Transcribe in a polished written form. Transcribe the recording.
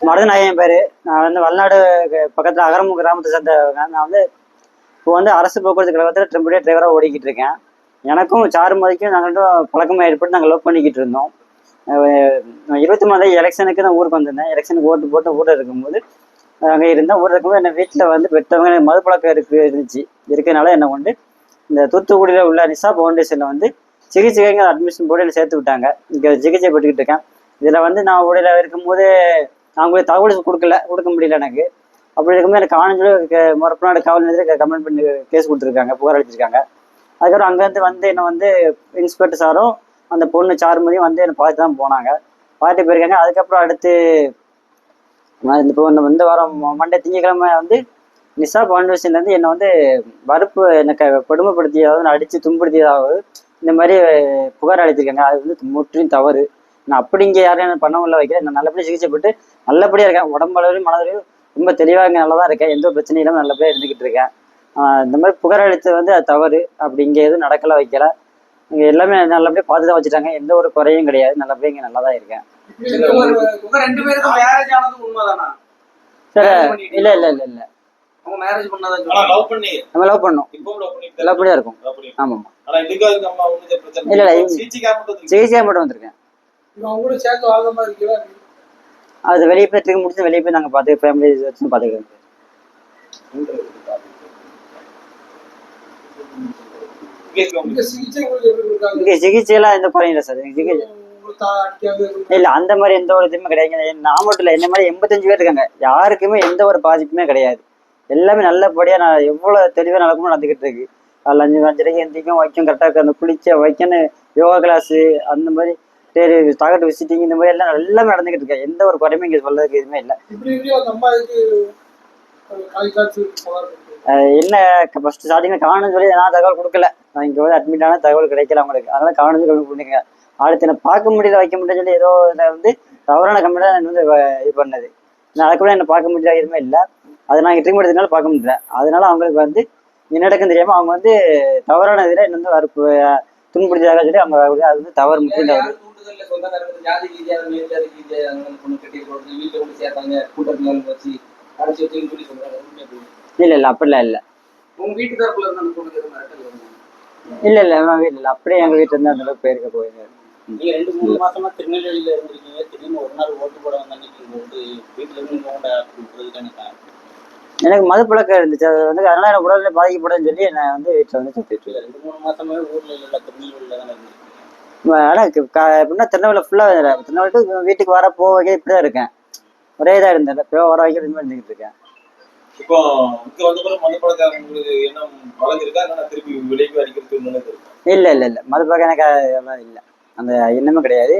மருதநாயகன் பேர். நான் வந்து வல்நாடு பக்கத்தில் அகரமும் கிராமத்தை சேர்ந்த. நான் வந்து இப்போ வந்து அரசு போக்குவரத்து கழகத்தில் டெம்பரரி டிரைவராக ஓடிக்கிட்டு இருக்கேன். எனக்கும் சாருமதிக்கும் நாங்கள் பழக்கமாக ஏற்பட்டு நாங்கள் லவ் பண்ணிக்கிட்டு இருந்தோம். 23 எலெக்ஷனுக்கு நான் ஊருக்கு வந்திருந்தேன். எலெக்ஷனுக்கு ஓட்டு போட்டு ஊரில் இருக்கும்போது அங்கே இருந்தேன். ஊரில் இருக்கும்போது என்னை வீட்டில் வந்து பெற்றவங்க மது பழக்கம் இருக்கிறதுனால என்னை கொண்டு இந்த தூத்துக்குடியில் உள்ள நிஷா ஃபவுண்டேஷனில் வந்து சிகிச்சைங்க அட்மிஷன் போட்டு என்னை சேர்த்து விட்டாங்க. இங்கே சிகிச்சை பெற்றுக்கிட்டு இருக்கேன். இதில் வந்து நான் ஊரில் இருக்கும்போது அவங்களுக்கு தகவல் கொடுக்க முடியல எனக்கு. அப்படி இருக்கும்போது எனக்கு காணஞ்சு மொரப்பநாடு காவல் நிலையத்தில் கம்ப்ளைண்ட் பண்ணி கேஸ் கொடுத்துருக்காங்க, புகார் அளிச்சிருக்காங்க. அதுக்கப்புறம் அங்கேருந்து வந்து என்னை வந்து இன்ஸ்பெக்டர் சாரும் அந்த பொண்ணு சாருமதியும் வந்து என்னை பார்த்து தான் போனாங்க, பார்த்து போயிருக்காங்க. அதுக்கப்புறம் அடுத்து இப்போ இந்த வாரம் மண்டே திங்கக்கிழமை வந்து நிஷா ஃபவுண்டேஷன்லேருந்து என்னை வந்து வறுப்பு எனக்கு கொடுமைப்படுத்தியாவது அடித்து துன்படுத்தியதாவது இந்த மாதிரி புகார் அளித்திருக்காங்க. அது வந்து முற்றிலும் தவறு. நான் அப்படி இங்கே யாரும் என்ன பண்ண உள்ள வைக்கிறேன். நான் நல்லபடியாக சிகிச்சைப்பட்டு நல்லபடியாக இருக்கேன். உடம்பளவையும் மனதளவையும் ரொம்ப தெளிவாக இங்கே நல்லா தான் இருக்கேன். எந்த ஒரு பிரச்சனையும் இல்லாமல் நல்லபடியாக இருந்துக்கிட்டு இருக்கேன். இந்த மாதிரி புகார் அளித்தது வந்து அது தவறு. அப்படி இங்கே எதுவும் நடக்கல வைக்கல. இங்கே எல்லாமே நல்லபடியாக பார்த்து தான் வச்சுட்டாங்க. எந்த ஒரு குறையும் கிடையாது. நல்லபடியாக இங்கே நல்லா தான் இருக்கேன். சார் இல்லை இல்லை இல்லை இல்லை நம்ம லவ் பண்ணோம். நல்லபடியாக இருக்கும். ஆமாம் இல்லை இல்லை சிகிச்சையாக மட்டும் வந்திருக்கேன். அது வெளியே போய் ட்ரீட் முடிச்சு வெளியே போய் நாங்கள் பார்த்து ஃபேமிலி வச்சு பார்த்துக்கிறோம். இங்கே சிகிச்சையெல்லாம் எந்த குறையும் இல்லை சார். சிகிச்சை இல்லை அந்த மாதிரி எந்த ஒரு இதுவுமே கிடையாது. நான் மட்டும் இல்லை, என்ன மாதிரி 85 பேர் இருக்காங்க. யாருக்குமே எந்த ஒரு பாதிப்புமே கிடையாது. எல்லாமே நல்லபடியாக நான் எவ்வளோ தெளிவாக நடக்குமோ நடந்துக்கிட்டு இருக்கு. அதில் 5:30 எந்திக்கும் வைக்கும் கரெக்டாக அந்த குளிச்ச வைக்கணும் யோகா கிளாஸு அந்த மாதிரி டாக்டர் விசிட்டிங் இந்த மாதிரி எல்லாம் எல்லாமே நடந்துக்கிட்டு இருக்கேன். எந்த ஒரு குறையுமே இங்கே சொல்றதுக்கு எதுவுமே இல்லை. என்ன ஃபர்ஸ்ட் ஸ்டார்டிங்கில் காணுன்னு சொல்லி நான் தகவல் கொடுக்கல. நான் இங்கே வந்து அட்மிட் ஆன தகவல் கிடைக்கல அவங்களுக்கு. அதனால காணுன்னு சொல்லி கொடுங்க. அடுத்து என்ன பார்க்க முடியல வைக்க முடியல சொல்லி ஏதோ இதில் வந்து தவறான கம்ப்ளைண்ட் தான் வந்து இது பண்ணது. நான் அதுக்கு கூட என்ன பார்க்க முடியல எதுவுமே இல்லை. அதை நான் ட்ரீட்மெண்ட் எடுத்ததுனால பார்க்க முடியல. அதனால அவங்களுக்கு வந்து என்ன நடக்குன்னு தெரியாமல் அவங்க வந்து தவறான இதில் என்ன வந்து வறுப்பு துன்புடுத்ததாக சொல்லி அவங்க அது வந்து தவறு முக்கியம் தவறு. இல்ல இல்ல அப்படிலாம் இல்ல. இல்ல இல்ல வீட்டுல அப்படியே எங்க வீட்டுல இருந்து அந்த அளவுக்கு போயிருக்க போயிருங்க. நீங்க 2-3 மாசமா திருநெல்வேலியில இருந்திருக்கீங்க. திடீர்னு ஒரு நாள் ஓட்டு போட வந்தாங்க. வீட்டுல இருந்து எனக்கு மது பழக்கம் இருந்துச்சு. அது வந்து அதனால எனக்கு உடல்நிலை பாதிக்கப்படுதுன்னு சொல்லி என்ன வந்து வீட்டுல வந்து சுத்திட்டு 2-3 மாசமே ஊர்ல இல்ல திருநெல்வேலியில தானே இருந்தேன். ஆனா எப்படின்னா திருநெல்வேலி ஃபுல்லா திருநெல்வேலி வீட்டுக்கு வர போக இப்படிதான் இருக்கேன். ஒரே இதா இருந்தேன். வர வைக்க இருந்துகிட்டு இருக்கேன். இப்போ இங்க வந்த மது பழக்கம் உங்களுக்கு என்ன பழக்கம் இருக்கா? திருப்பி விலைக்கு அடிக்கிறதுக்கு இல்ல இல்ல இல்ல மது பழக்கம் எனக்கு இல்லை. அந்த எண்ணமே கிடையாது.